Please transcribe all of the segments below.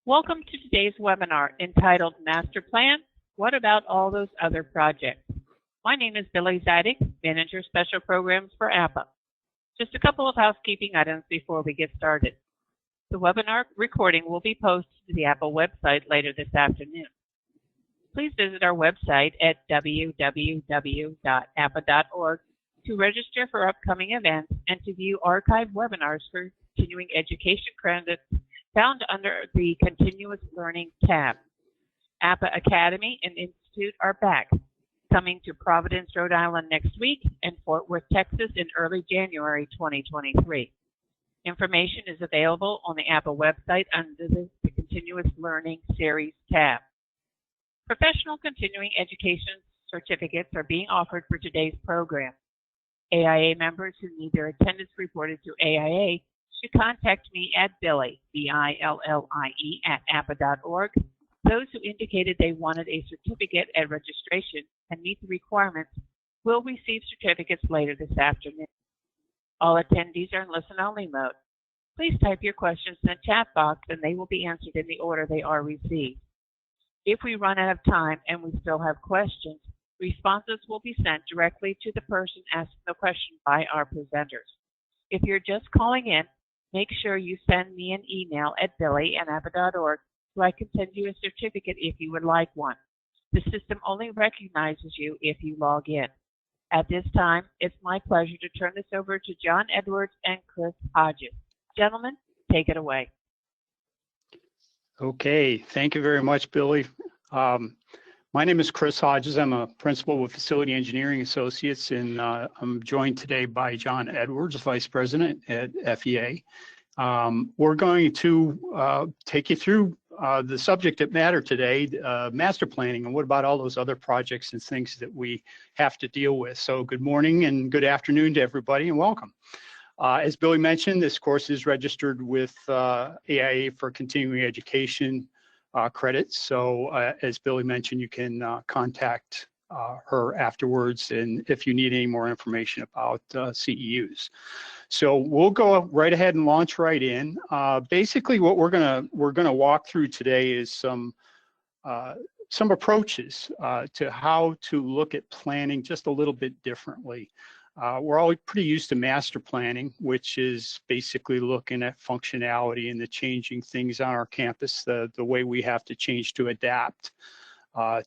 Welcome to today's webinar entitled Master Plan, What About All Those Other Projects? My name is Billy Zadig, Manager Special Programs for APA. Just a couple of housekeeping items before we get started. The webinar recording will be posted to the APA website later this afternoon. Please visit our website at www.apa.org to register for upcoming events and to view archived webinars for continuing education credits found under the Continuous Learning tab. APA Academy and Institute are back, coming to Providence, Rhode Island next week and Fort Worth, Texas in early January 2023. Information is available on the APA website under the Continuous Learning Series tab. Professional continuing education certificates are being offered for today's program. AIA members who need their attendance reported to AIA should contact me at Billie, B-I-L-L-I-E, at APA.org. Those who indicated they wanted a certificate at registration and meet the requirements will receive certificates later this afternoon. All attendees are in listen-only mode. Please type your questions in the chat box and they will be answered in the order they are received. If we run out of time and we still have questions, responses will be sent directly to the person asking the question by our presenters. If you're just calling in, make sure you send me an email at billie@apa.org so I can send you a certificate if you would like one. The system only recognizes you if you log in. At this time, it's my pleasure to turn this over to John Edwards and Chris Hodges. Gentlemen, take it away. Okay, thank you very much, Billie. My name is Chris Hodges. I'm a principal with Facility Engineering Associates, and I'm joined today by John Edwards, Vice President at FEA. We're going to take you through the subject that matter today, master planning, and what about all those other projects and things that we have to deal with. So good morning and good afternoon to everybody, and welcome. As Billie mentioned, this course is registered with AIA for continuing education credits. So as Billie mentioned, you can contact her afterwards, and if you need any more information about CEUs. So we'll go right ahead and launch right in. Basically, what we're gonna walk through today is some approaches to how to look at planning just a little bit differently. We're all pretty used to master planning, which is basically looking at functionality and the changing things on our campus, the way we have to change to adapt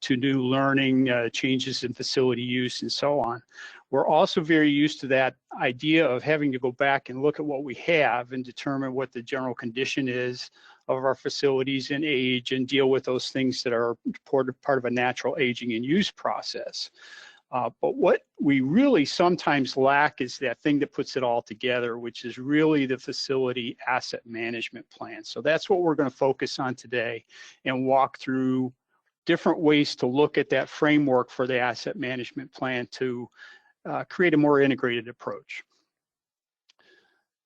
to new learning, changes in facility use, and so on. We're also very used to that idea of having to go back and look at what we have and determine what the general condition is of our facilities and age, and deal with those things that are part of a natural aging and use process. But what we really sometimes lack is that thing that puts it all together, which is really the facility asset management plan. So that's what we're going to focus on today and walk through different ways to look at that framework for the asset management plan to create a more integrated approach.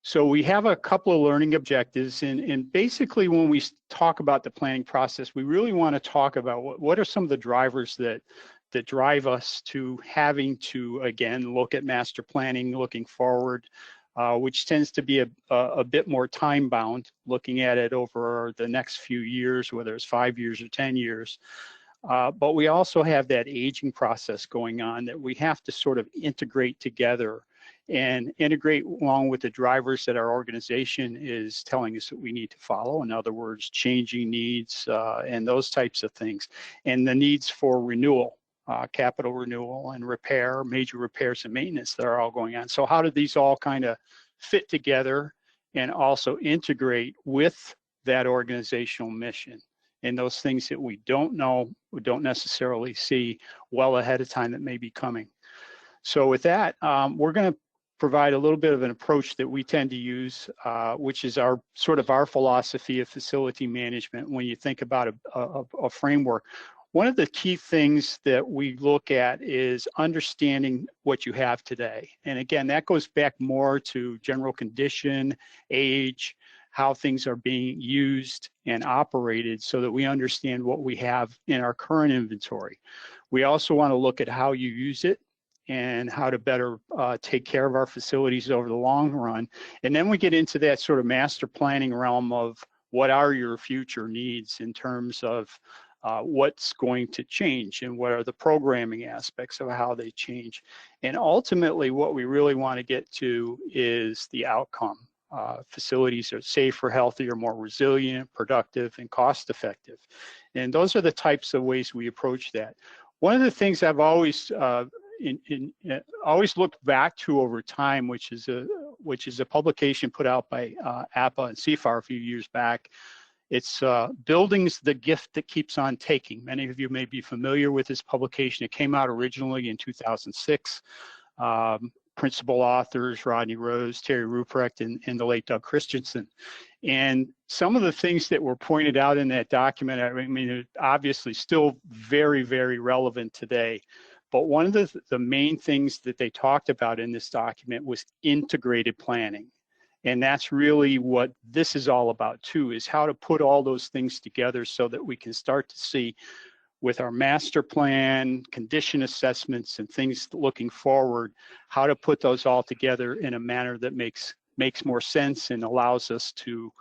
So we have a couple of learning objectives, and basically when we talk about the planning process, we really want to talk about what are some of the drivers that drive us to having to, again, look at master planning, looking forward, which tends to be a bit more time bound, looking at it over the next few years, whether it's 5 years or 10 years. But we also have that aging process going on that we have to sort of integrate together and integrate along with the drivers that our organization is telling us that we need to follow. In other words, changing needs and those types of things, and the needs for renewal. Capital renewal and repair, major repairs and maintenance that are all going on. So how do these all kind of fit together and also integrate with that organizational mission and those things that we don't know, we don't necessarily see well ahead of time that may be coming. So with that, we're going to provide a little bit of an approach that we tend to use, which is our philosophy of facility management. When you think about a framework, one of the key things that we look at is understanding what you have today. And again, that goes back more to general condition, age, how things are being used and operated so that we understand what we have in our current inventory. We also want to look at how you use it and how to better take care of our facilities over the long run. And then we get into that sort of master planning realm of what are your future needs in terms of what's going to change and what are the programming aspects of how they change. And ultimately, what we really want to get to is the outcome. Facilities are safer, healthier, more resilient, productive, and cost effective. And those are the types of ways we approach that. One of the things I've always always looked back to over time, which is a publication put out by APA and CFAR a few years back. It's Buildings, the Gift That Keeps on Taking. Many of you may be familiar with this publication. It came out originally in 2006. Principal authors, Rodney Rose, Terry Ruprecht, and the late Doug Christensen. And some of the things that were pointed out in that document, I mean, they're obviously still very, very relevant today. But one of the main things that they talked about in this document was integrated planning. And that's really what this is all about too, is how to put all those things together so that we can start to see with our master plan, condition assessments, and things looking forward, how to put those all together in a manner that makes more sense and allows us to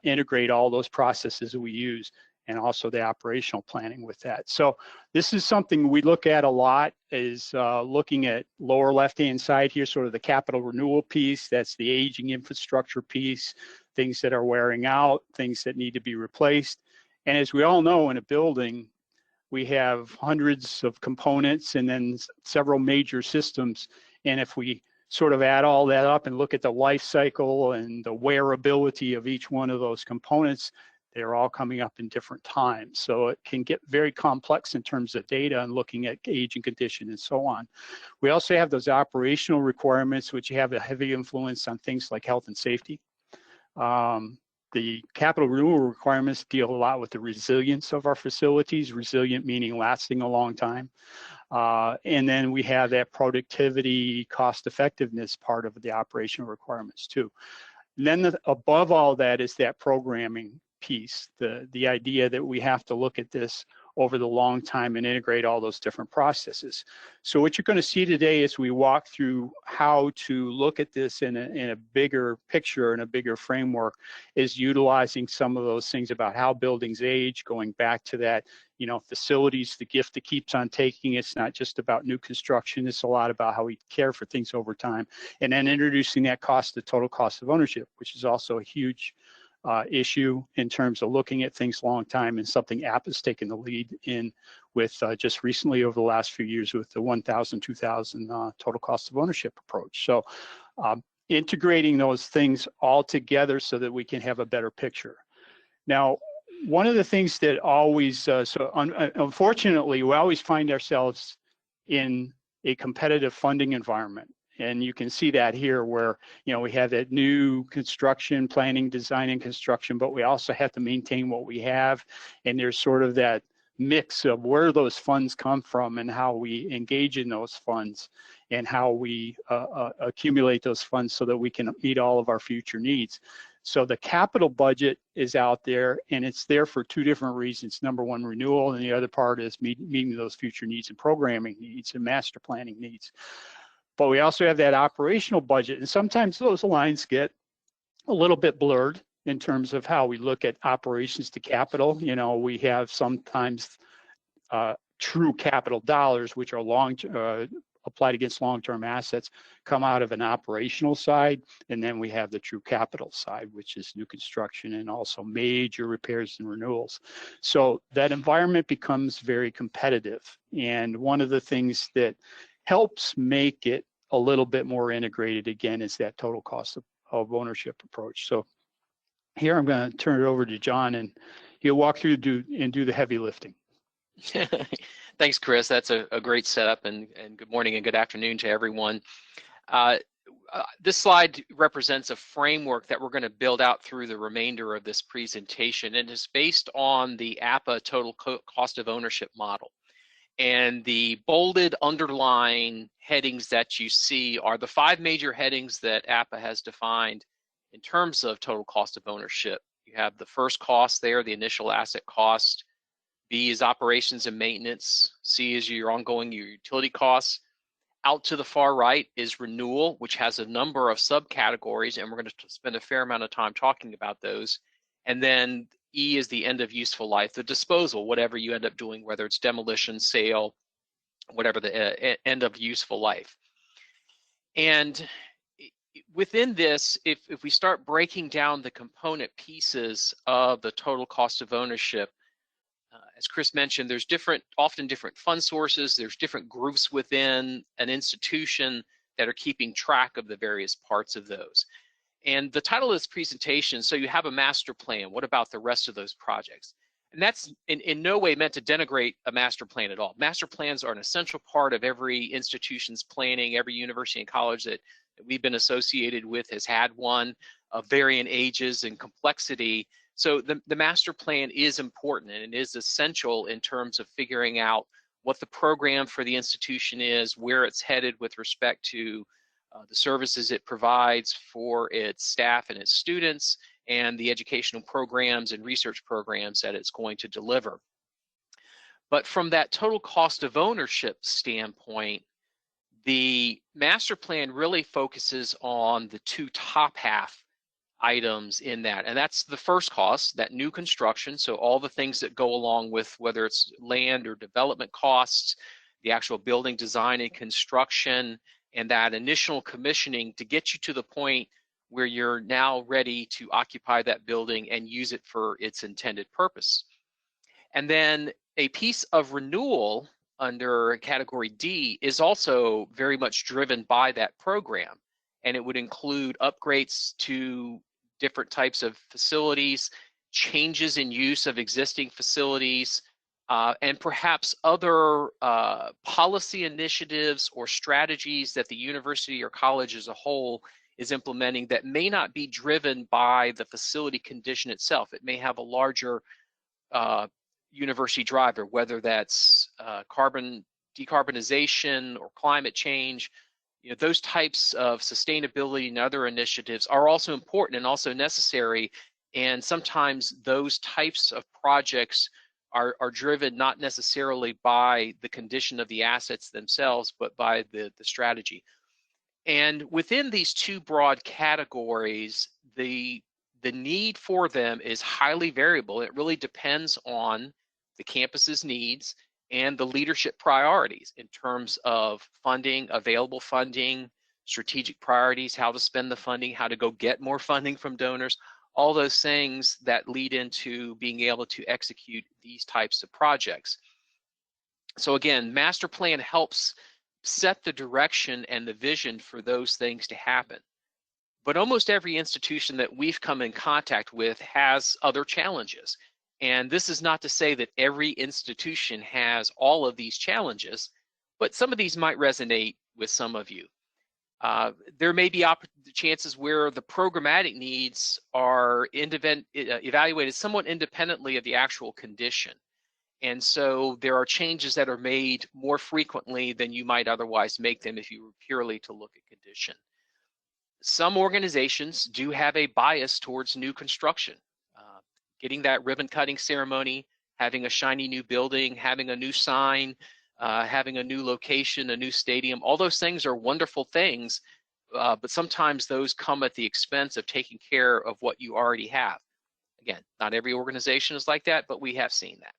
integrate all those processes that we use, and also the operational planning with that. So this is something we look at a lot, is looking at lower left-hand side here, sort of the capital renewal piece. That's the aging infrastructure piece, things that are wearing out, things that need to be replaced. And as we all know, in a building, we have hundreds of components and then several major systems. And if we sort of add all that up and look at the life cycle and the wearability of each one of those components, they're all coming up in different times. So it can get very complex in terms of data and looking at age and condition and so on. We also have those operational requirements, which have a heavy influence on things like health and safety. The capital renewal requirements deal a lot with the resilience of our facilities, resilient meaning lasting a long time. And then we have that productivity, cost effectiveness part of the operational requirements too. And then above all that is that programming piece, the idea that we have to look at this over the long time and integrate all those different processes. So what you're going to see today as we walk through how to look at this in a bigger picture and a bigger framework is utilizing some of those things about how buildings age, going back to that, you know, facilities, the gift that keeps on taking. It's not just about new construction. It's a lot about how we care for things over time. And then introducing that cost, the total cost of ownership, which is also a huge issue in terms of looking at things long time, and something APA has taken the lead in with just recently over the last few years with the 1,000, 2,000 total cost of ownership approach. So integrating those things all together so that we can have a better picture. Now, one of the things that always, unfortunately, we always find ourselves in a competitive funding environment. And you can see that here where, you know, we have that new construction, planning, design, and construction, but we also have to maintain what we have. And there's sort of that mix of where those funds come from and how we engage in those funds and how we accumulate those funds so that we can meet all of our future needs. So the capital budget is out there, and it's there for two different reasons. Number one, renewal, and the other part is meeting those future needs and programming needs and master planning needs. But we also have that operational budget, and sometimes those lines get a little bit blurred in terms of how we look at operations to capital. You know, we have sometimes true capital dollars, which are applied against long-term assets, come out of an operational side, and then we have the true capital side, which is new construction and also major repairs and renewals. So that environment becomes very competitive, and one of the things that helps make it a little bit more integrated, again, is that total cost of ownership approach. So here I'm going to turn it over to John, and he'll walk through do the heavy lifting. Thanks, Chris. That's a great setup, and good morning and good afternoon to everyone. This slide represents a framework that we're going to build out through the remainder of this presentation, and is based on the APA total cost of ownership model. And the bolded underline headings that you see are the 5 major headings that APA has defined in terms of total cost of ownership. You have the first cost there, the initial asset cost. B is operations and maintenance. C is your utility costs. Out to the far right is renewal, which has a number of subcategories, and we're going to spend a fair amount of time talking about those. And then E is the end of useful life, the disposal, whatever you end up doing, whether it's demolition, sale, whatever the end of useful life. And within this, if we start breaking down the component pieces of the total cost of ownership, as Chris mentioned, there's often different fund sources, there's different groups within an institution that are keeping track of the various parts of those. And the title of this presentation, so you have a master plan, what about the rest of those projects? And that's in no way meant to denigrate a master plan at all. Master plans are an essential part of every institution's planning. Every university and college that we've been associated with has had one of varying ages and complexity. So the master plan is important, and it is essential in terms of figuring out what the program for the institution is, where it's headed with respect to the services it provides for its staff and its students, and the educational programs and research programs that it's going to deliver. But from that total cost of ownership standpoint, the master plan really focuses on the two top half items in that, and that's the first cost, that new construction, so all the things that go along with whether it's land or development costs, the actual building design and construction, and that initial commissioning to get you to the point where you're now ready to occupy that building and use it for its intended purpose. And then a piece of renewal under category D is also very much driven by that program, and it would include upgrades to different types of facilities, changes in use of existing facilities, and perhaps other policy initiatives or strategies that the university or college as a whole is implementing that may not be driven by the facility condition itself. It may have a larger university driver, whether that's decarbonization or climate change. You know, those types of sustainability and other initiatives are also important and also necessary, and sometimes those types of projects are driven not necessarily by the condition of the assets themselves, but by the strategy. And within these two broad categories, the need for them is highly variable. It really depends on the campus's needs and the leadership priorities in terms of funding, available funding, strategic priorities, how to spend the funding, how to go get more funding from donors, all those things that lead into being able to execute these types of projects. So again, master plan helps set the direction and the vision for those things to happen. But almost every institution that we've come in contact with has other challenges. And this is not to say that every institution has all of these challenges, but some of these might resonate with some of you. There may be chances where the programmatic needs are evaluated somewhat independently of the actual condition. And so there are changes that are made more frequently than you might otherwise make them if you were purely to look at condition. Some organizations do have a bias towards new construction. Getting that ribbon cutting ceremony, having a shiny new building, having a new sign, having a new location, a new stadium, all those things are wonderful things, but sometimes those come at the expense of taking care of what you already have. Again, not every organization is like that, but we have seen that.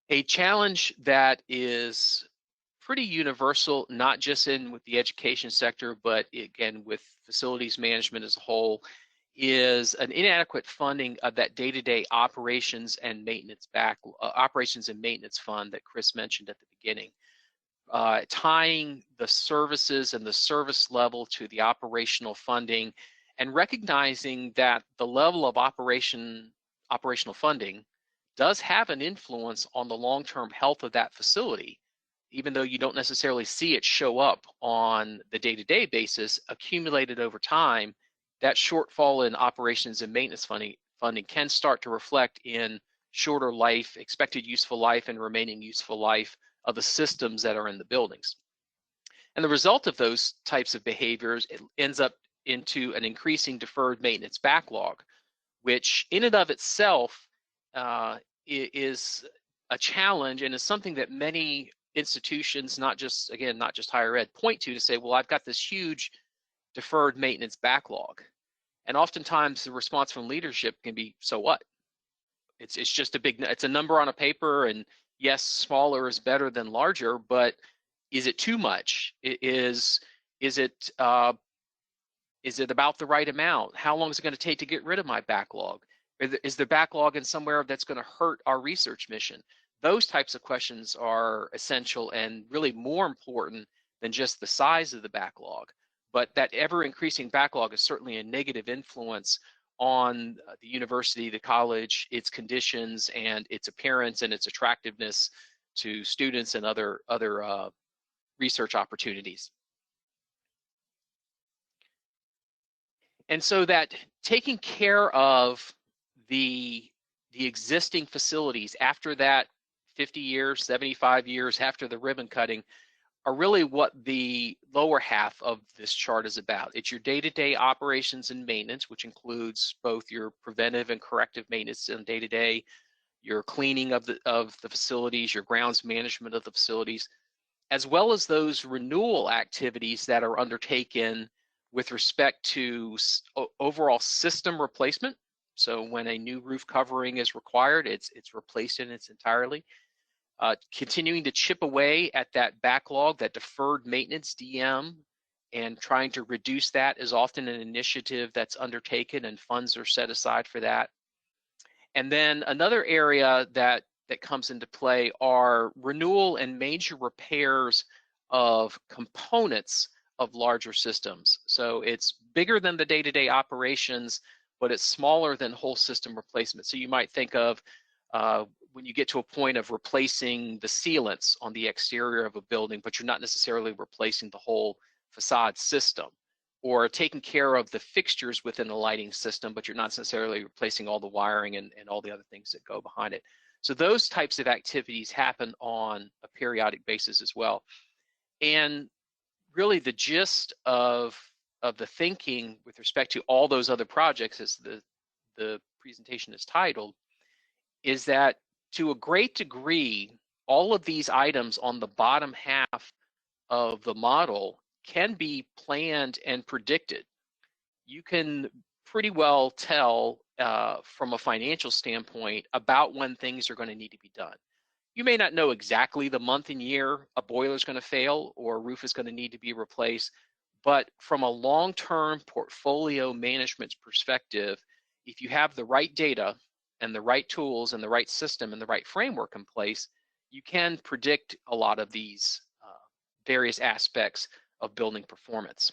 A challenge that is pretty universal, not just with the education sector, but again with facilities management as a whole, is an inadequate funding of that day-to-day operations and maintenance fund that Chris mentioned at the beginning. Tying the services and the service level to the operational funding, and recognizing that the level of operational funding does have an influence on the long-term health of that facility, even though you don't necessarily see it show up on the day-to-day basis. Accumulated over time, that shortfall in operations and maintenance funding can start to reflect in shorter life, expected useful life, and remaining useful life of the systems that are in the buildings. And the result of those types of behaviors, it ends up into an increasing deferred maintenance backlog, which in and of itself is a challenge, and is something that many institutions, not just higher ed, point to say, well, I've got this huge deferred maintenance backlog. And oftentimes the response from leadership can be, so what? It's just it's a number on a paper, and yes, smaller is better than larger, but is it too much? Is it about the right amount? How long is it going to take to get rid of my backlog? Is the backlog in somewhere that's going to hurt our research mission? Those types of questions are essential and really more important than just the size of the backlog. But that ever-increasing backlog is certainly a negative influence on the university, the college, its conditions, and its appearance and its attractiveness to students and other research opportunities. And so that taking care of the existing facilities after that 50 years, 75 years after the ribbon cutting are really what the lower half of this chart is about. It's your day-to-day operations and maintenance, which includes both your preventive and corrective maintenance and day-to-day, your cleaning of the facilities, your grounds management of the facilities, as well as those renewal activities that are undertaken with respect to overall system replacement. So when a new roof covering is required, it's replaced in its entirety. Continuing to chip away at that backlog, that deferred maintenance DM, and trying to reduce that is often an initiative that's undertaken and funds are set aside for that. And then another area that comes into play are renewal and major repairs of components of larger systems. So it's bigger than the day-to-day operations, but it's smaller than whole system replacement. So you might think of when you get to a point of replacing the sealants on the exterior of a building, but you're not necessarily replacing the whole facade system, or taking care of the fixtures within the lighting system, but you're not necessarily replacing all the wiring and all the other things that go behind it. So those types of activities happen on a periodic basis as well. And really the gist of the thinking with respect to all those other projects, as the presentation is titled, is that to a great degree, all of these items on the bottom half of the model can be planned and predicted. You can pretty well tell from a financial standpoint about when things are going to need to be done. You may not know exactly the month and year a boiler is going to fail or a roof is going to need to be replaced, but from a long-term portfolio management perspective, if you have the right data and the right tools and the right system and the right framework in place, you can predict a lot of these various aspects of building performance.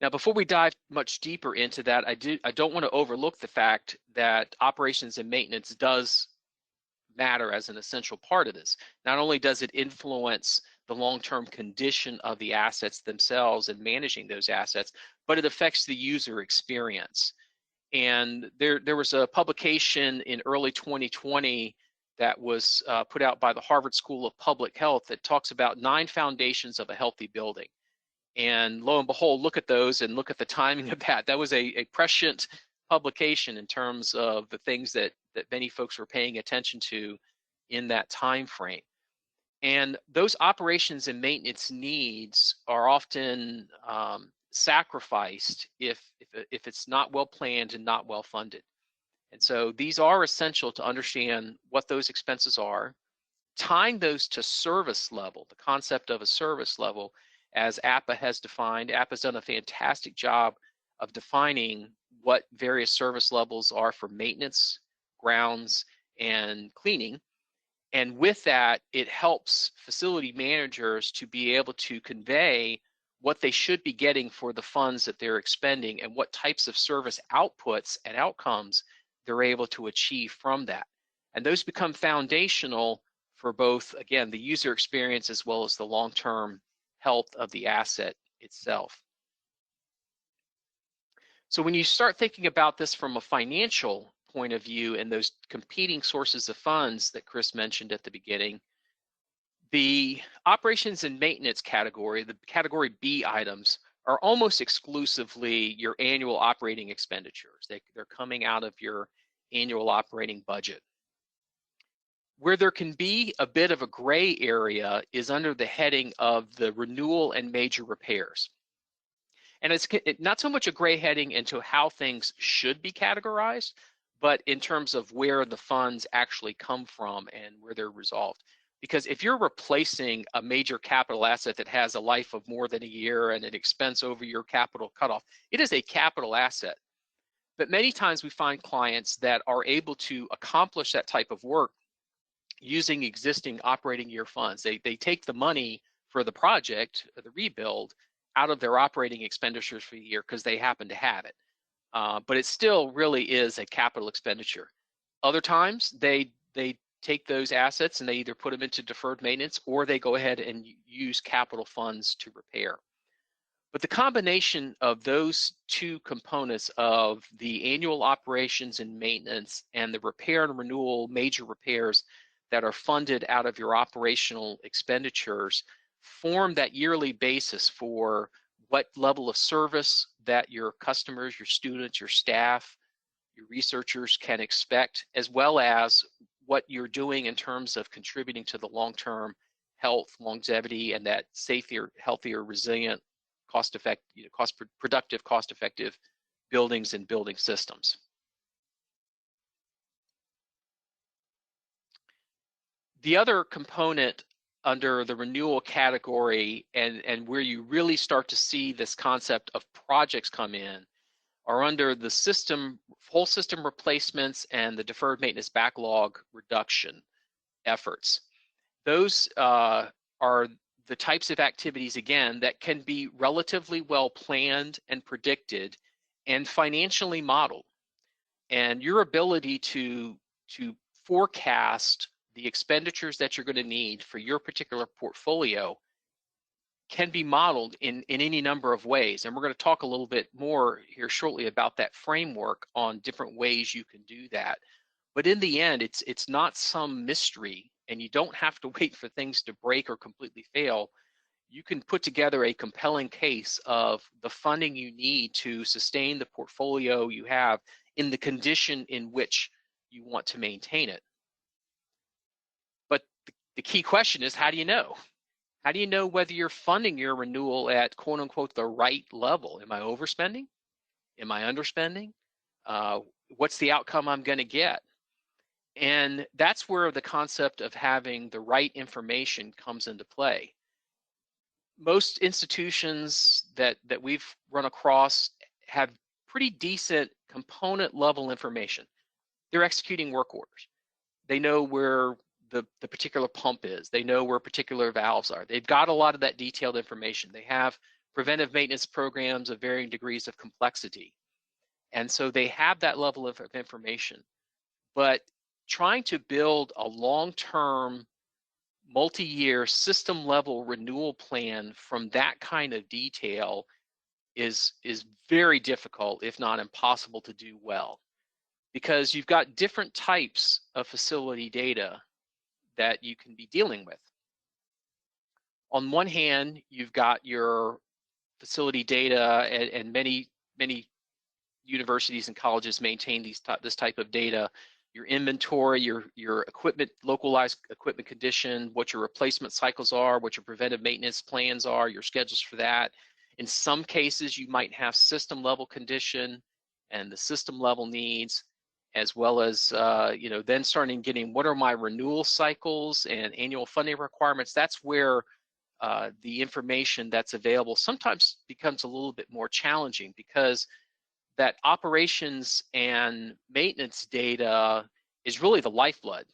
Now, before we dive much deeper into that, I don't want to overlook the fact that operations and maintenance does matter as an essential part of this. Not only does it influence the long-term condition of the assets themselves and managing those assets, but it affects the user experience. And there was a publication in early 2020 that was put out by the Harvard School of Public Health that talks about 9 foundations of a healthy building. And lo and behold, look at those and look at the timing of that. That was a prescient publication in terms of the things that many folks were paying attention to in that time frame. And those operations and maintenance needs are often sacrificed if it's not well planned and not well funded. And so these are essential to understand what those expenses are, tying those to service level, the concept of a service level, as APA has defined. APA has done a fantastic job of defining what various service levels are for maintenance, grounds, and cleaning. And with that, it helps facility managers to be able to convey what they should be getting for the funds that they're expending and what types of service outputs and outcomes they're able to achieve from that. And those become foundational for both, again, the user experience as well as the long-term health of the asset itself. So when you start thinking about this from a financial point of view and those competing sources of funds that Chris mentioned at the beginning, the operations and maintenance category, the category B items, are almost exclusively your annual operating expenditures. They're coming out of your annual operating budget. Where there can be a bit of a gray area is under the heading of the renewal and major repairs. And it's not so much a gray heading into how things should be categorized, but in terms of where the funds actually come from and where they're resolved. Because if you're replacing a major capital asset that has a life of more than a year and an expense over your capital cutoff, it is a capital asset. But many times we find clients that are able to accomplish that type of work using existing operating year funds. They take the money for the project, the rebuild, out of their operating expenditures for the year because they happen to have it. But it still really is a capital expenditure. Other times they take those assets and they either put them into deferred maintenance or they go ahead and use capital funds to repair. But the combination of those two components of the annual operations and maintenance and the repair and renewal major repairs that are funded out of your operational expenditures form that yearly basis for what level of service that your customers, your students, your staff, your researchers can expect, as well as what you're doing in terms of contributing to the long-term health, longevity, and that safer, healthier, resilient, productive, cost-effective buildings and building systems. The other component under the renewal category and where you really start to see this concept of projects come in are under the whole system replacements and the deferred maintenance backlog reduction efforts. Those are the types of activities, again, that can be relatively well planned and predicted and financially modeled. And your ability to forecast the expenditures that you're going to need for your particular portfolio can be modeled in any number of ways. And we're going to talk a little bit more here shortly about that framework on different ways you can do that. But in the end, it's not some mystery, and you don't have to wait for things to break or completely fail. You can put together a compelling case of the funding you need to sustain the portfolio you have in the condition in which you want to maintain it. But the key question is, how do you know? How do you know whether you're funding your renewal at quote unquote the right level? Am I overspending? Am I underspending? What's the outcome I'm going to get? And that's where the concept of having the right information comes into play. Most institutions that we've run across have pretty decent component level information. They're executing work orders. They know where the particular pump is. They know where particular valves are. They've got a lot of that detailed information. They have preventive maintenance programs of varying degrees of complexity. And so they have that level of information. But trying to build a long-term, multi-year system level renewal plan from that kind of detail is very difficult, if not impossible, to do well, because you've got different types of facility data that you can be dealing with. On one hand, you've got your facility data, and many universities and colleges maintain this type of data. Your inventory, your equipment, localized equipment condition, what your replacement cycles are, what your preventive maintenance plans are, your schedules for that. In some cases, you might have system level condition and the system level needs, as well as then starting getting what are my renewal cycles and annual funding requirements. That's where the information that's available sometimes becomes a little bit more challenging, because that operations and maintenance data is really the lifeblood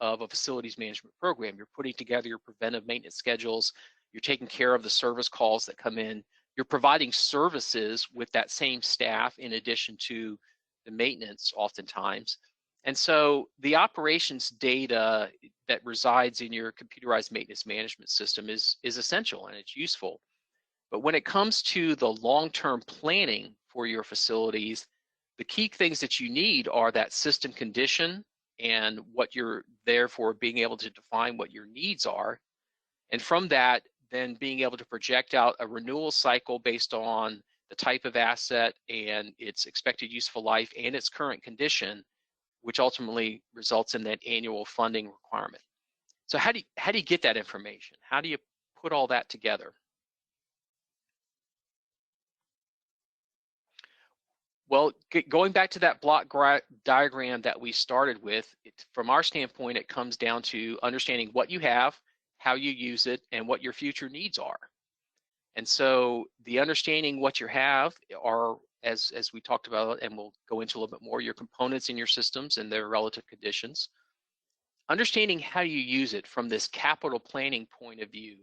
of a facilities management program. You're putting together your preventive maintenance schedules, you're taking care of the service calls that come in, you're providing services with that same staff in addition to the maintenance oftentimes. And so the operations data that resides in your computerized maintenance management system is essential and it's useful. But when it comes to the long-term planning for your facilities, the key things that you need are that system condition and what you're therefore being able to define what your needs are. And from that, then being able to project out a renewal cycle based on the type of asset and its expected useful life and its current condition, which ultimately results in that annual funding requirement. So how do you get that information? How do you put all that together? Well, going back to that block diagram that we started with, from our standpoint, it comes down to understanding what you have, how you use it, and what your future needs are. And so the understanding what you have are, as we talked about, and we'll go into a little bit more, your components in your systems and their relative conditions. Understanding how you use it from this capital planning point of view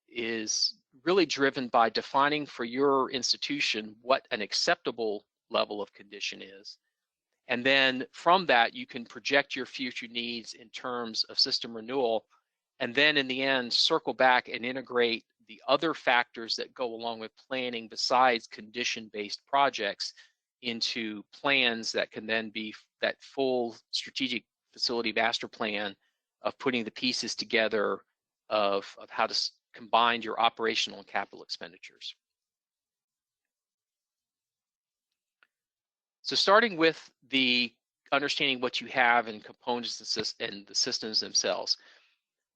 is really driven by defining for your institution what an acceptable level of condition is. And then from that, you can project your future needs in terms of system renewal. And then in the end, circle back and integrate the other factors that go along with planning besides condition-based projects into plans that can then be that full strategic facility master plan of putting the pieces together of how to combine your operational and capital expenditures. So starting with the understanding what you have and components and the systems themselves.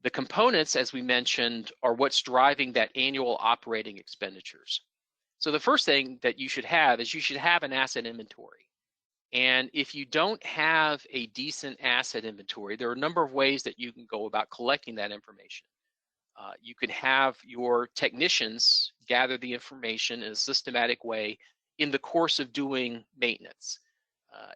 The components, as we mentioned, are what's driving that annual operating expenditures. So the first thing that you should have is you should have an asset inventory. And if you don't have a decent asset inventory, there are a number of ways that you can go about collecting that information. You can have your technicians gather the information in a systematic way in the course of doing maintenance.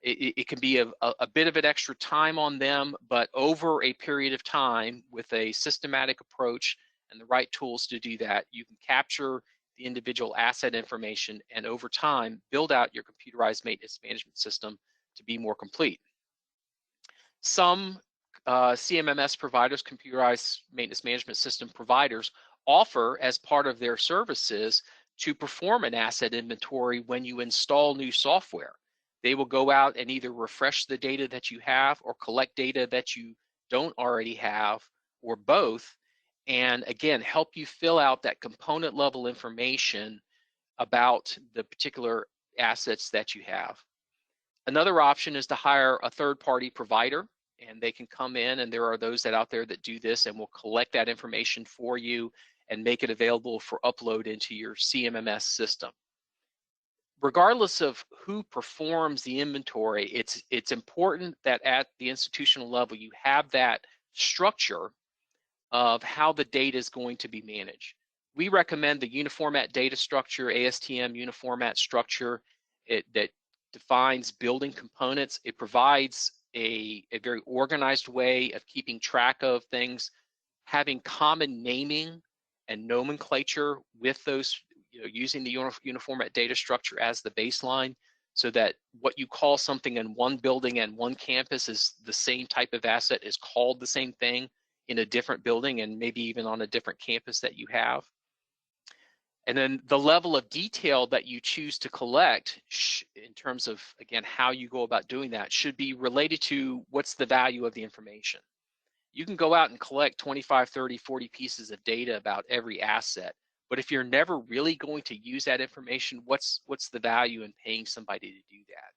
It can be a bit of an extra time on them, but over a period of time with a systematic approach and the right tools to do that, you can capture the individual asset information and over time build out your computerized maintenance management system to be more complete. Some CMMS providers, computerized maintenance management system providers, offer as part of their services to perform an asset inventory when you install new software. They will go out and either refresh the data that you have or collect data that you don't already have, or both, and again, help you fill out that component level information about the particular assets that you have. Another option is to hire a third-party provider, and they can come in, and there are those that out there that do this and will collect that information for you and make it available for upload into your CMMS system. Regardless of who performs the inventory, it's important that at the institutional level you have that structure of how the data is going to be managed. We recommend the Uniformat data structure, ASTM Uniformat structure. That defines building components. It provides a very organized way of keeping track of things, having common naming and nomenclature with those, using the Uniformat data structure as the baseline, so that what you call something in one building and one campus is the same type of asset is called the same thing in a different building and maybe even on a different campus that you have. And then the level of detail that you choose to collect in terms of, again, how you go about doing that should be related to what's the value of the information. You can go out and collect 25, 30, 40 pieces of data about every asset, but if you're never really going to use that information, what's the value in paying somebody to do that?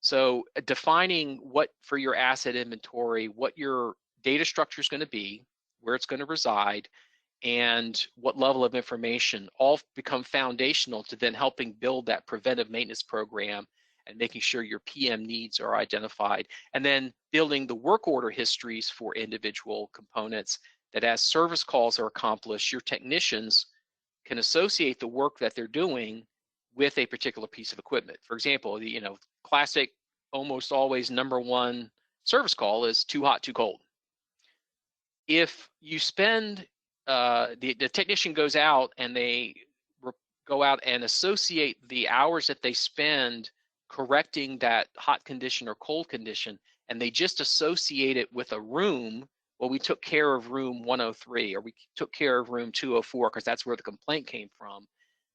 So defining what for your asset inventory, what your data structure is going to be, where it's going to reside, and what level of information all become foundational to then helping build that preventive maintenance program and making sure your PM needs are identified, and then building the work order histories for individual components that as service calls are accomplished, your technicians can associate the work that they're doing with a particular piece of equipment. For example, the classic, almost always #1 service call is too hot, too cold. If you spend the technician goes out and they go out and associate the hours that they spend correcting that hot condition or cold condition, and they just associate it with a room, well, we took care of room 103 or we took care of room 204 because that's where the complaint came from.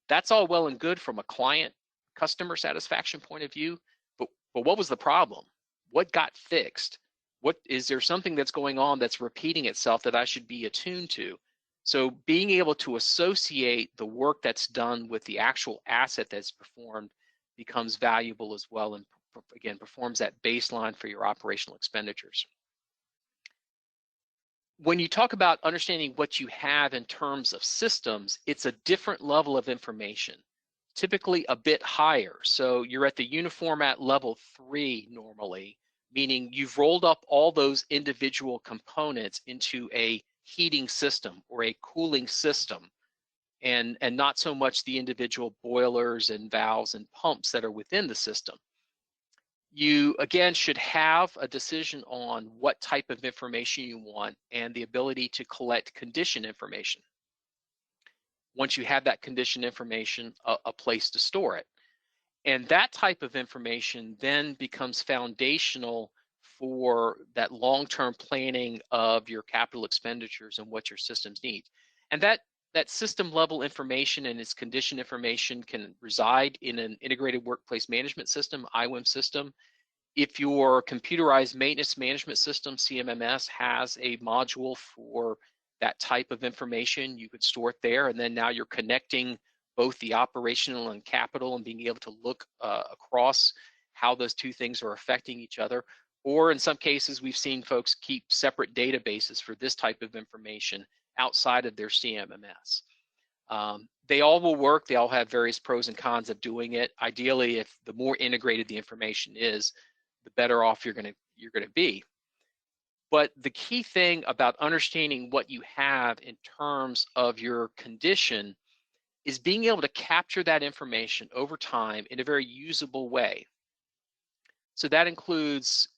That's all well and good from a client customer satisfaction point of view, but what was the problem? What got fixed? What is there something that's going on that's repeating itself that I should be attuned to? So being able to associate the work that's done with the actual asset that's performed becomes valuable as well, and again, performs that baseline for your operational expenditures. When you talk about understanding what you have in terms of systems, it's a different level of information. typically a bit higher. So you're at the uniformat level 3 normally, meaning you've rolled up all those individual components into a heating system or a cooling system, and not so much the individual boilers and valves and pumps that are within the system. You, again, should have a decision on what type of information you want and the ability to collect condition information. Once you have that condition information, a place to store it. And that type of information then becomes foundational for that long-term planning of your capital expenditures and what your systems need. And that system level information and its condition information can reside in an integrated workplace management system, IWIM system. If your computerized maintenance management system, CMMS, has a module for that type of information, you could store it there, and then now you're connecting both the operational and capital and being able to look across how those two things are affecting each other. Or in some cases, we've seen folks keep separate databases for this type of information outside of their CMMS. They all will work. They all have various pros and cons of doing it. Ideally, if the more integrated the information is, the better off you're gonna be. But the key thing about understanding what you have in terms of your condition is being able to capture that information over time in a very usable way. So that includes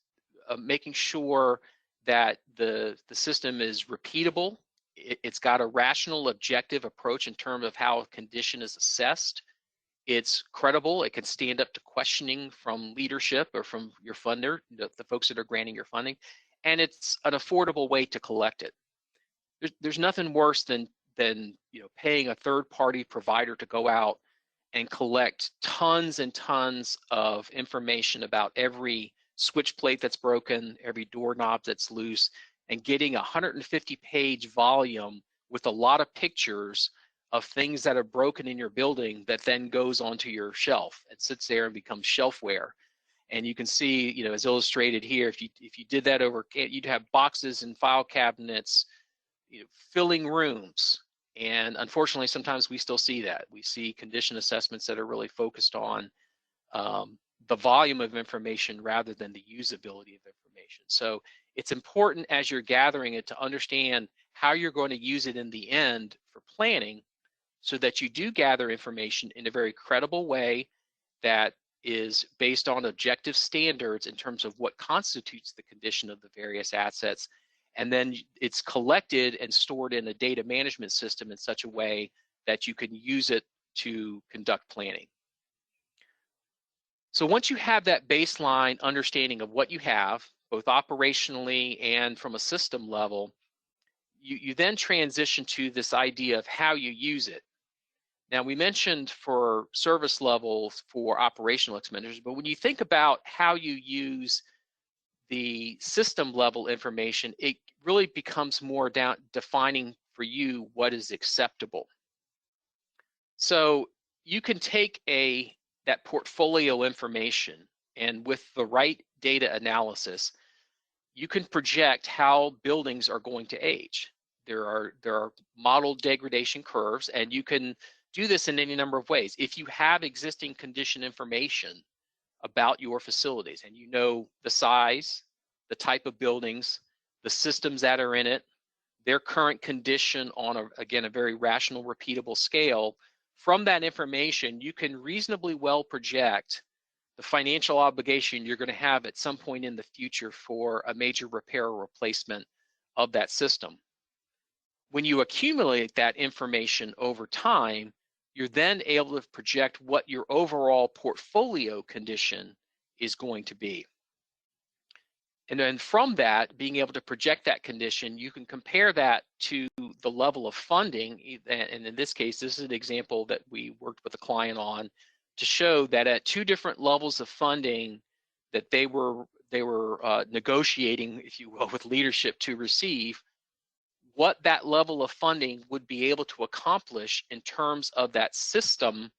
making sure that the system is repeatable. It's got a rational, objective approach in terms of how a condition is assessed. It's credible. It can stand up to questioning from leadership or from your funder, the folks that are granting your funding, and it's an affordable way to collect it. There's nothing worse than paying a third-party provider to go out and collect tons and tons of information about every switch plate that's broken, every doorknob that's loose, and getting a 150-page volume with a lot of pictures of things that are broken in your building that then goes onto your shelf and sits there and becomes shelfware. And you can see, as illustrated here, if you did that over, you'd have boxes and file cabinets, filling rooms. And unfortunately, sometimes we still see that. We see condition assessments that are really focused on the volume of information rather than the usability of information. So it's important as you're gathering it to understand how you're going to use it in the end for planning, so that you do gather information in a very credible way that is based on objective standards in terms of what constitutes the condition of the various assets. And then it's collected and stored in a data management system in such a way that you can use it to conduct planning. So once you have that baseline understanding of what you have, both operationally and from a system level, you then transition to this idea of how you use it. Now, we mentioned for service levels for operational expenditures, but when you think about how you use the system level information, it really becomes more down defining for you what is acceptable. So you can take that portfolio information, and with the right data analysis, you can project how buildings are going to age. There are model degradation curves, and you can do this in any number of ways. If you have existing condition information about your facilities and you know the size, the type of buildings, the systems that are in it, their current condition on, again, a very rational, repeatable scale, from that information, you can reasonably well project the financial obligation you're going to have at some point in the future for a major repair or replacement of that system. When you accumulate that information over time, you're then able to project what your overall portfolio condition is going to be. And then from that, being able to project that condition, you can compare that to the level of funding. And in this case, this is an example that we worked with a client on to show that at two different levels of funding that they were negotiating, if you will, with leadership to receive, what that level of funding would be able to accomplish in terms of that system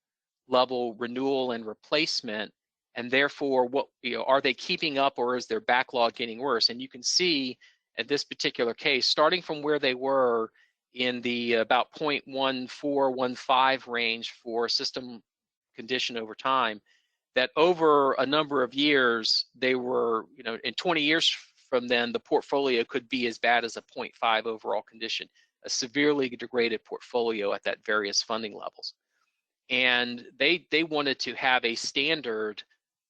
level renewal and replacement, and therefore what, are they keeping up, or is their backlog getting worse? And you can see at this particular case, starting from where they were in the about 0.1415 range for system condition over time, that over a number of years, they were, in 20 years from then, the portfolio could be as bad as a 0.5 overall condition, a severely degraded portfolio at that various funding levels. And they wanted to have a standard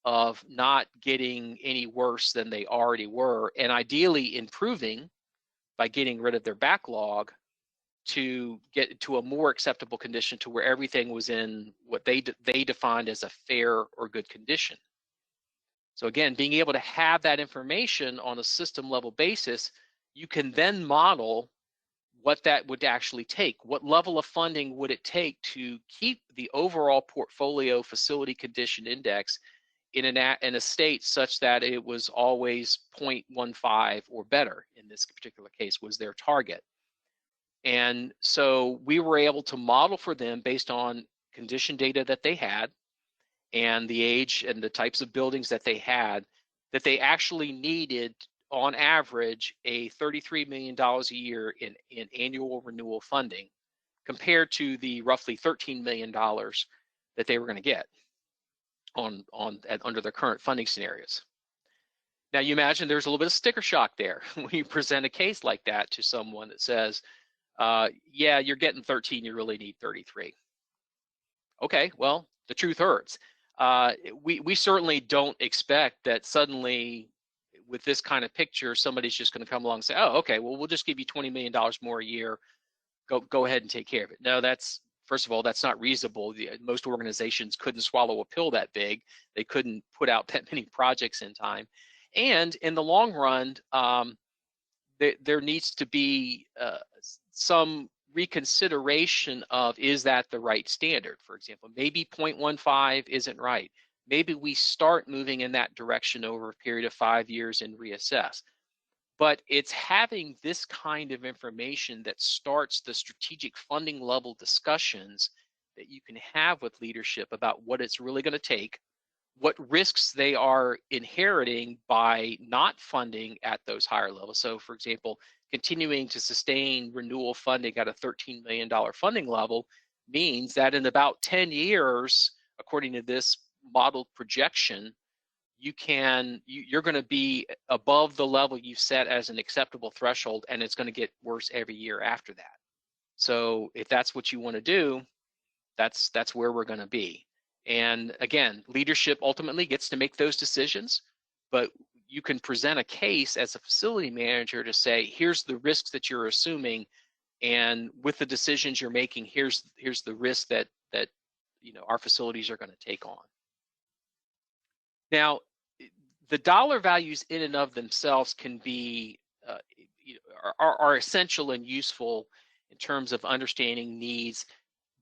of not getting any worse than they already were, and ideally improving by getting rid of their backlog to get to a more acceptable condition to where everything was in what they defined as a fair or good condition. So again, being able to have that information on a system level basis, you can then model what that would actually take. What level of funding would it take to keep the overall portfolio facility condition index in a state such that it was always 0.15 or better, in this particular case, was their target. And so we were able to model for them based on condition data that they had and the age and the types of buildings that they had, that they actually needed, on average, a $33 million a year in annual renewal funding, compared to the roughly $13 million that they were going to get under their current funding scenarios. Now you imagine there's a little bit of sticker shock there when you present a case like that to someone that says, yeah, you're getting 13, you really need 33. Okay, well, the truth hurts. We certainly don't expect that suddenly, with this kind of picture, somebody's just going to come along and say, oh, okay, well, we'll just give you $20 million more a year. Go ahead and take care of it. No, first of all, that's not reasonable. Most organizations couldn't swallow a pill that big. They couldn't put out that many projects in time. And in the long run, there needs to be some reconsideration of, is that the right standard? For example, maybe 0.15 isn't right. Maybe we start moving in that direction over a period of 5 years and reassess. But it's having this kind of information that starts the strategic funding level discussions that you can have with leadership about what it's really going to take, what risks they are inheriting by not funding at those higher levels. So for example, continuing to sustain renewal funding at a $13 million funding level means that in about 10 years, according to this modeled projection, you're going to be above the level you've set as an acceptable threshold, and it's going to get worse every year after that. So if that's what you want to do, that's where we're going to be. And again, leadership ultimately gets to make those decisions, but you can present a case as a facility manager to say, here's the risks that you're assuming, and with the decisions you're making, here's the risk that our facilities are going to take on. Now, the dollar values in and of themselves can be are essential and useful in terms of understanding needs,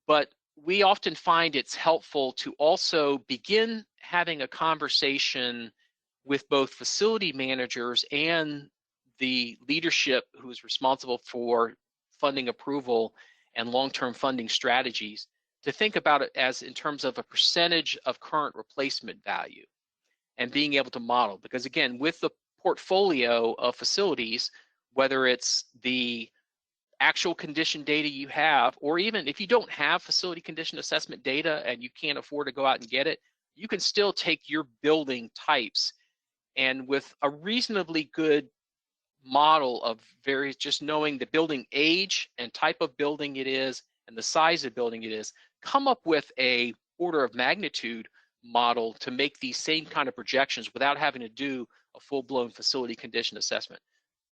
but we often find it's helpful to also begin having a conversation with both facility managers and the leadership who is responsible for funding approval and long-term funding strategies, to think about it as in terms of a percentage of current replacement value and being able to model. Because again, with the portfolio of facilities, whether it's the actual condition data you have, or even if you don't have facility condition assessment data and you can't afford to go out and get it, you can still take your building types, and with a reasonably good model of various, just knowing the building age and type of building it is and the size of building it is, come up with a order of magnitude model to make these same kind of projections without having to do a full-blown facility condition assessment.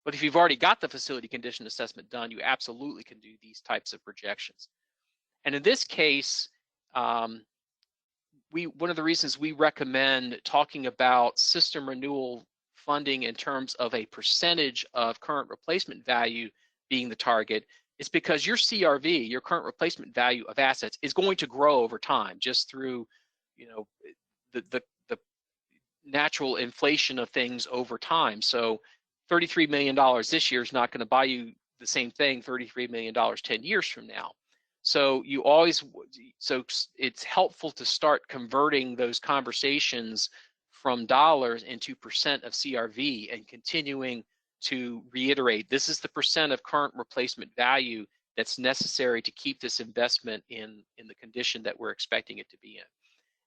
But if you've already got the facility condition assessment done, you absolutely can do these types of projections. And in this case, one of the reasons we recommend talking about system renewal funding in terms of a percentage of current replacement value being the target is because your CRV, your current replacement value of assets, is going to grow over time just through the natural inflation of things over time. So $33 million this year is not going to buy you the same thing $33 million 10 years from now. So it's helpful to start converting those conversations from dollars into percent of CRV and continuing to reiterate, this is the percent of current replacement value that's necessary to keep this investment in the condition that we're expecting it to be in.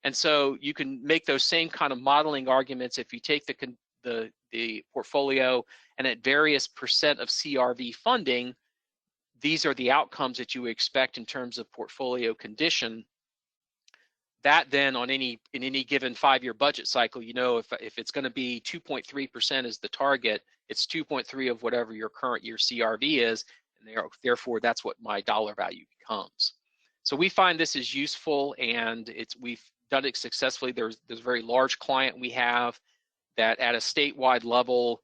And so you can make those same kind of modeling arguments if you take the portfolio and at various % of CRV funding, these are the outcomes that you expect in terms of portfolio condition. That then in any given 5-year budget cycle, you know, if it's going to be 2.3% is the target, it's 2.3 of whatever your current year CRV is, and therefore that's what my dollar value becomes. So we find this is useful, and we've done it successfully. There's a very large client we have that at a statewide level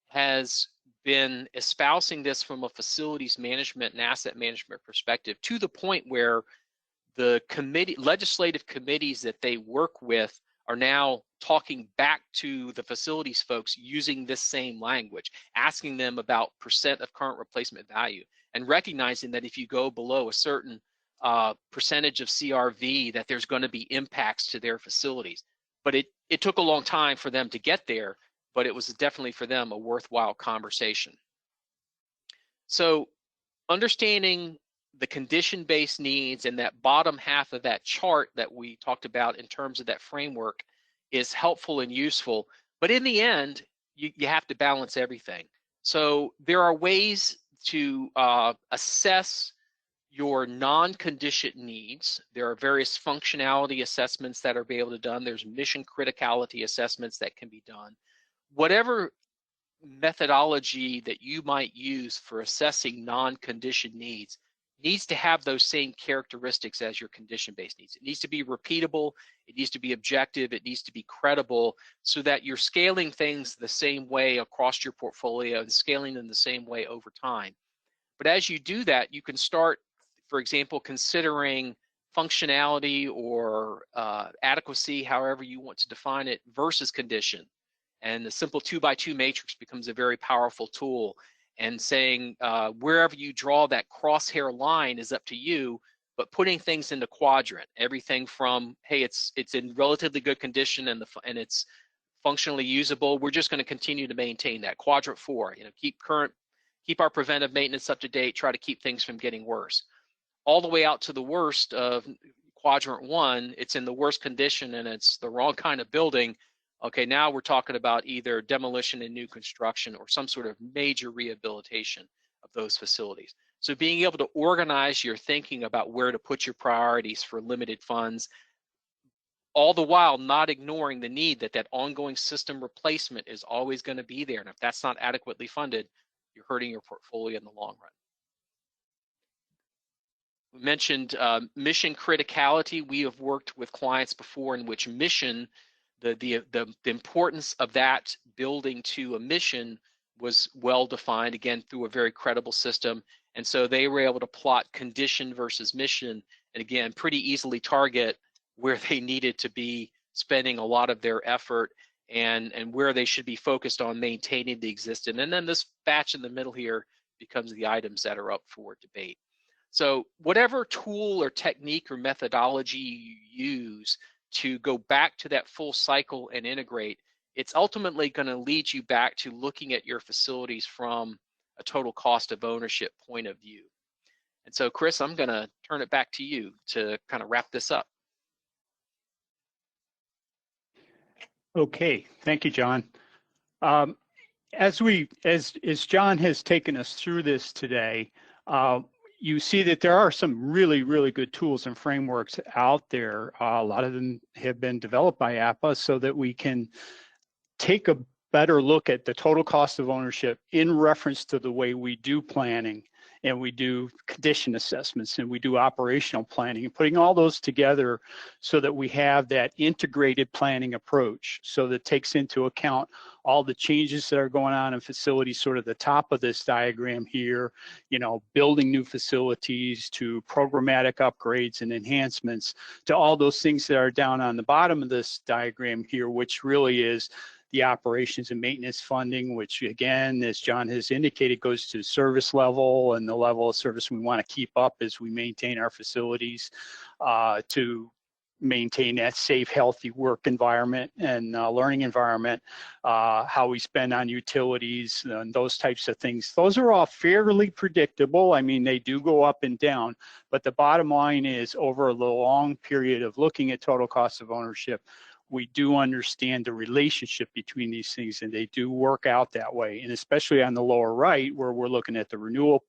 has been espousing this from a facilities management and asset management perspective, to the point where the legislative committees that they work with are now talking back to the facilities folks using this same language, asking them about % of current replacement value, and recognizing that if you go below a certain percentage of CRV, that there's going to be impacts to their facilities. But it took a long time for them to get there, but it was definitely for them a worthwhile conversation. So understanding the condition-based needs and that bottom half of that chart that we talked about in terms of that framework is helpful and useful. But in the end, you have to balance everything. So there are ways to assess your non-condition needs. There are various functionality assessments that are able to be done. There's mission criticality assessments that can be done. Whatever methodology that you might use for assessing non-condition needs needs to have those same characteristics as your condition-based needs. It needs to be repeatable, it needs to be objective, it needs to be credible, so that you're scaling things the same way across your portfolio and scaling them the same way over time. But as you do that, you can start, for example, considering functionality or adequacy, however you want to define it, versus condition. And the simple 2x2 matrix becomes a very powerful tool. And saying wherever you draw that crosshair line is up to you, but putting things into quadrant, everything from, hey, it's in relatively good condition and it's functionally usable, we're just going to continue to maintain that. Quadrant 4, you know, keep our preventive maintenance up to date, try to keep things from getting worse. All the way out to the worst of quadrant 1, it's in the worst condition and it's the wrong kind of building. Okay, now we're talking about either demolition and new construction or some sort of major rehabilitation of those facilities. So being able to organize your thinking about where to put your priorities for limited funds, all the while not ignoring the need that ongoing system replacement is always going to be there. And if that's not adequately funded, you're hurting your portfolio in the long run. We mentioned mission criticality. We have worked with clients before in which mission, the importance of that building to a mission was well defined, again, through a very credible system. And so they were able to plot condition versus mission, and again, pretty easily target where they needed to be spending a lot of their effort and where they should be focused on maintaining the existing. And then this batch in the middle here becomes the items that are up for debate. So whatever tool or technique or methodology you use to go back to that full cycle and integrate, it's ultimately going to lead you back to looking at your facilities from a total cost of ownership point of view. And so, Chris, I'm going to turn it back to you to kind of wrap this up. Okay, thank you, John. As John has taken us through this today, you see that there are some really, really good tools and frameworks out there. A lot of them have been developed by APA so that we can take a better look at the total cost of ownership in reference to the way we do planning, and we do condition assessments, and we do operational planning, and putting all those together so that we have that integrated planning approach, so that takes into account all the changes that are going on in facilities, sort of the top of this diagram here, you know, building new facilities to programmatic upgrades and enhancements, to all those things that are down on the bottom of this diagram here, which really is the operations and maintenance funding, which again, as John has indicated, goes to service level and the level of service we want to keep up as we maintain our facilities, to maintain that safe, healthy work environment and learning environment, how we spend on utilities and those types of things. Those are all fairly predictable. I mean, they do go up and down, but the bottom line is over the long period of looking at total cost of ownership, we do understand the relationship between these things, and they do work out that way. And especially on the lower right, where we're looking at the renewal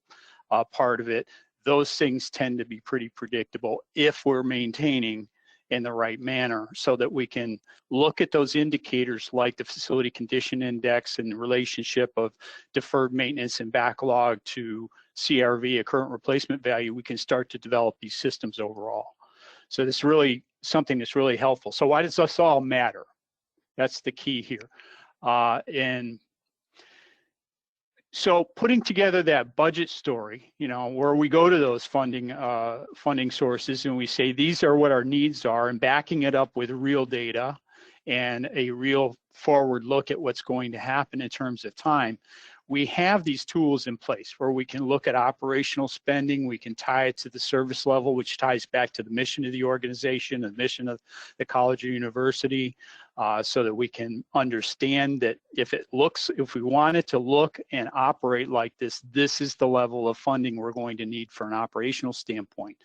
part of it, those things tend to be pretty predictable if we're maintaining in the right manner, so that we can look at those indicators like the facility condition index and the relationship of deferred maintenance and backlog to CRV, a current replacement value. We can start to develop these systems overall. So this is really something that's really helpful. So why does this all matter? That's the key here. And so putting together that budget story, you know, where we go to those funding sources and we say these are what our needs are, and backing it up with real data and a real forward look at what's going to happen in terms of time, we have these tools in place where we can look at operational spending, we can tie it to the service level, which ties back to the mission of the organization, the mission of the college or university, so that we can understand that if we want it to look and operate like this, this is the level of funding we're going to need for an operational standpoint.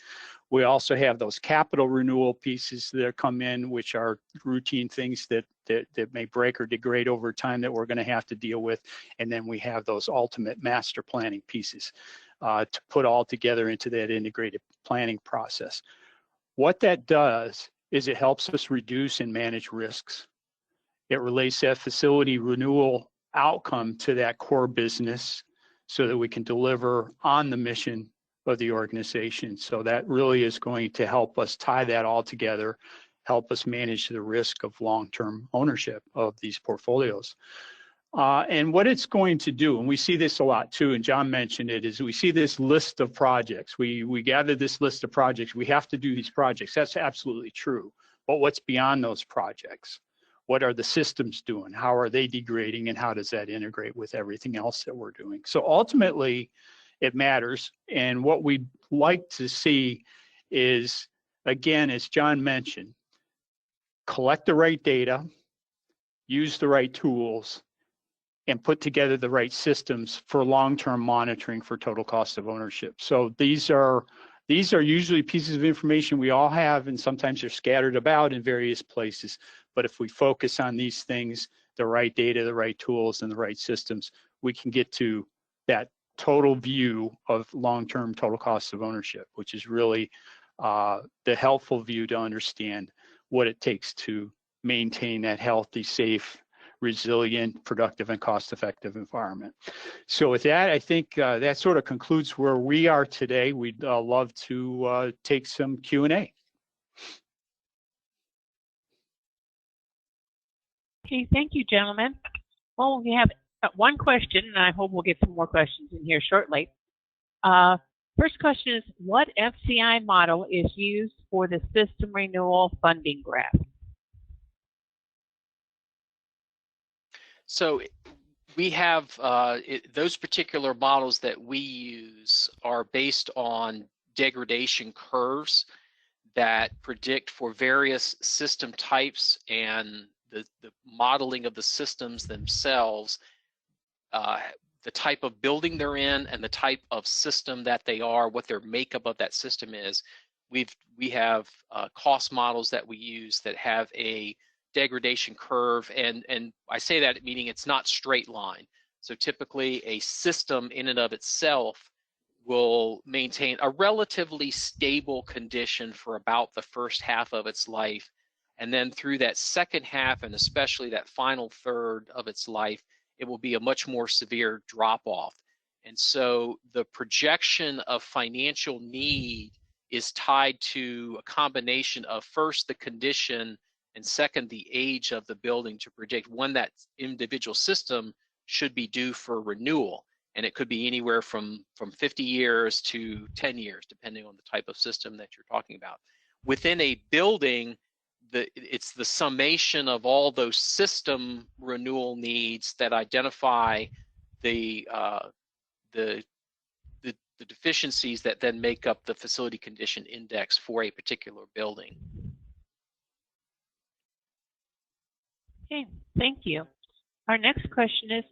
We also have those capital renewal pieces that come in, which are routine things that may break or degrade over time that we're going to have to deal with. And then we have those ultimate master planning pieces to put all together into that integrated planning process. What that does is it helps us reduce and manage risks. It relates that facility renewal outcome to that core business so that we can deliver on the mission of the organization. So that really is going to help us tie that all together, help us manage the risk of long-term ownership of these portfolios. And what it's going to do, and we see this a lot too, and John mentioned it, is we see this list of projects. We gather this list of projects. We have to do these projects. That's absolutely true. But what's beyond those projects? What are the systems doing? How are they degrading? And how does that integrate with everything else that we're doing? So ultimately, it matters. And what we'd like to see is, again, as John mentioned, collect the right data, use the right tools, and put together the right systems for long-term monitoring for total cost of ownership. So these are usually pieces of information we all have, and sometimes they're scattered about in various places. But if we focus on these things, the right data, the right tools, and the right systems, we can get to that total view of long-term total cost of ownership, which is really the helpful view to understand what it takes to maintain that healthy, safe, resilient, productive, and cost-effective environment. So with that, I think that sort of concludes where we are today. We'd love to take some Q&A. Okay, thank you, gentlemen. Well, we have one question, and I hope we'll get some more questions in here shortly. First question is, what FCI model is used for the system renewal funding graph? So we have those particular models that we use are based on degradation curves that predict for various system types and the modeling of the systems themselves, the type of building they're in and the type of system that they are, what their makeup of that system is. We have cost models that we use that have a degradation curve, and I say that meaning it's not straight line. So typically a system in and of itself will maintain a relatively stable condition for about the first half of its life, and then through that second half and especially that final third of its life, it will be a much more severe drop-off. And so the projection of financial need is tied to a combination of first the condition and second the age of the building to predict when that individual system should be due for renewal. And it could be anywhere from 50 years to 10 years, depending on the type of system that you're talking about. Within a building, it's the summation of all those system renewal needs that identify the deficiencies that then make up the facility condition index for a particular building. Okay, thank you. Our next question is,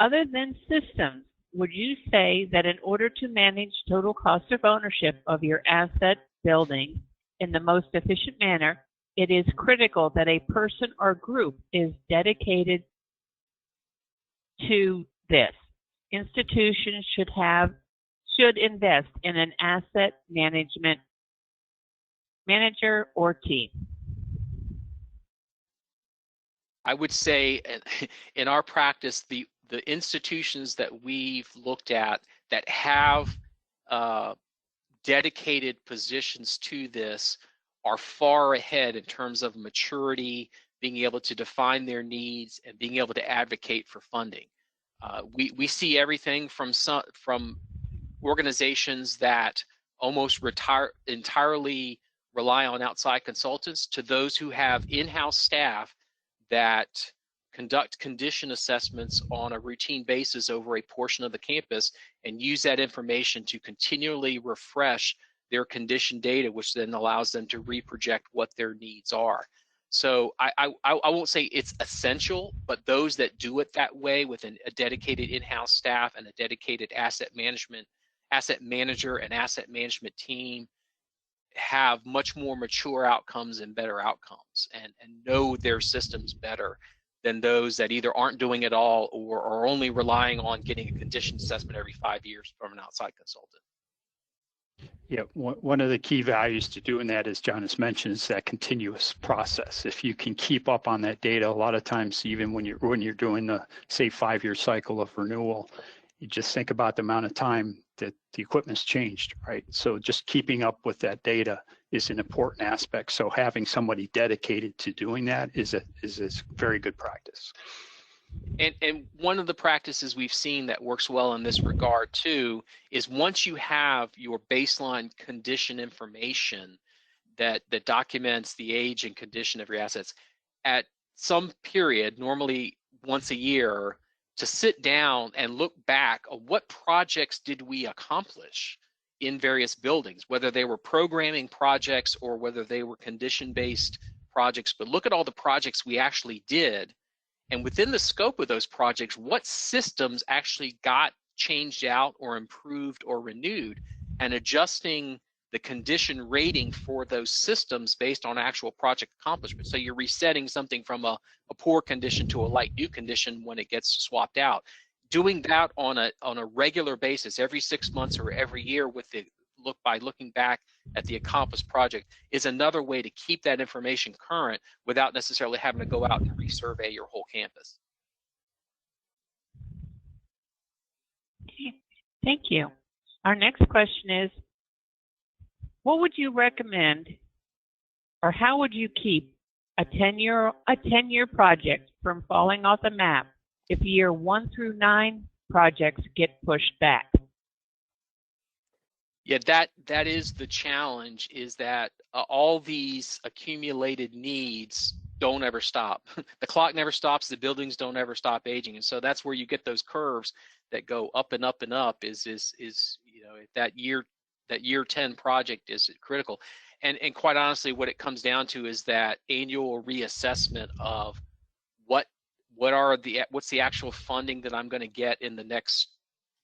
other than systems, would you say that in order to manage total cost of ownership of your asset building in the most efficient manner, it is critical that a person or group is dedicated to this? Institutions should invest in an asset management manager or team. I would say in our practice, the institutions that we've looked at that have dedicated positions to this are far ahead in terms of maturity, being able to define their needs, and being able to advocate for funding. We see everything from organizations that almost entirely rely on outside consultants to those who have in-house staff that conduct condition assessments on a routine basis over a portion of the campus and use that information to continually refresh their condition data, which then allows them to reproject what their needs are. So I won't say it's essential, but those that do it that way with a dedicated in-house staff and a dedicated asset manager and asset management team have much more mature outcomes and better outcomes and know their systems better than those that either aren't doing it all or are only relying on getting a condition assessment every 5 years from an outside consultant. Yeah, one of the key values to doing that, as John has mentioned, is that continuous process. If you can keep up on that data, a lot of times, even when you're doing the, say, 5-year cycle of renewal, you just think about the amount of time that the equipment's changed, right? So just keeping up with that data is an important aspect. So having somebody dedicated to doing that is a very good practice. And one of the practices we've seen that works well in this regard too is once you have your baseline condition information that documents the age and condition of your assets, at some period, normally once a year, to sit down and look back at what projects did we accomplish in various buildings, whether they were programming projects or whether they were condition-based projects, but look at all the projects we actually did. And within the scope of those projects, what systems actually got changed out or improved or renewed, and adjusting the condition rating for those systems based on actual project accomplishment. So you're resetting something from a poor condition to a light new condition when it gets swapped out. Doing that on a regular basis, every 6 months or every year with the by looking back at the accomplished project is another way to keep that information current without necessarily having to go out and resurvey your whole campus. Okay, thank you. Our next question is, what would you recommend, or how would you keep a 10-year project from falling off the map if year 1 through 9 projects get pushed back? Yeah, that is the challenge, is that all these accumulated needs don't ever stop. The clock never stops, the buildings don't ever stop aging. And so that's where you get those curves that go up and up and up is you know, that year 10 project is critical. And quite honestly, what it comes down to is that annual reassessment of what's the actual funding that I'm going to get in the next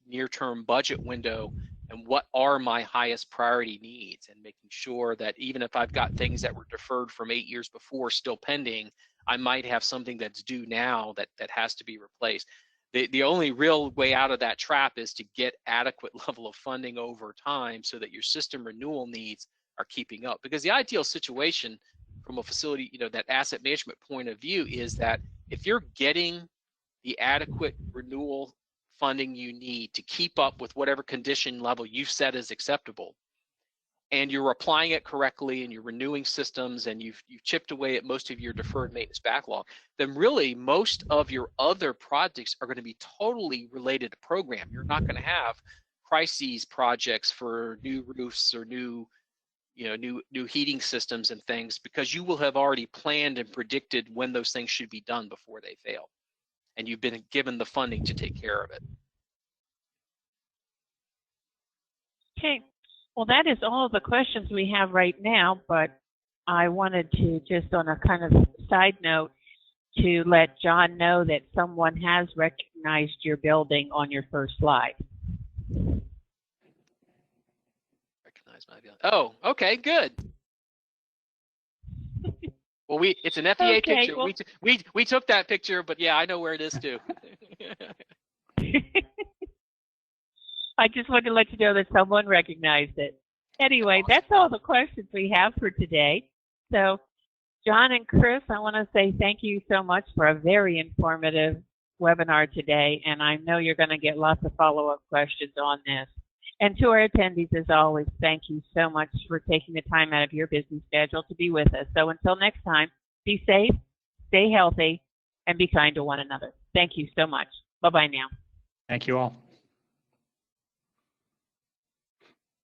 near-term budget window, and what are my highest priority needs, and making sure that even if I've got things that were deferred from 8 years before still pending, I might have something that's due now that has to be replaced. The only real way out of that trap is to get adequate level of funding over time so that your system renewal needs are keeping up. Because the ideal situation from a facility, you know, that asset management point of view is that if you're getting the adequate renewal funding you need to keep up with whatever condition level you've set as acceptable, and you're applying it correctly, and you're renewing systems, and you've chipped away at most of your deferred maintenance backlog, then really most of your other projects are going to be totally related to program. You're not going to have crises projects for new roofs or new heating systems and things, because you will have already planned and predicted when those things should be done before they fail, and you've been given the funding to take care of it. Okay, well, that is all of the questions we have right now, but I wanted to, just on a kind of side note, to let John know that someone has recognized your building on your first slide. Recognize my building. Oh, okay, good. Well, it's an FEA Okay, picture. well, We took that picture, but yeah, I know where it is too. I just wanted to let you know that someone recognized it. Anyway, that's all the questions we have for today. So, John and Chris, I want to say thank you so much for a very informative webinar today, and I know you're going to get lots of follow-up questions on this. And to our attendees, as always, thank you so much for taking the time out of your busy schedule to be with us. So until next time, be safe, stay healthy, and be kind to one another. Thank you so much. Bye-bye now. Thank you all.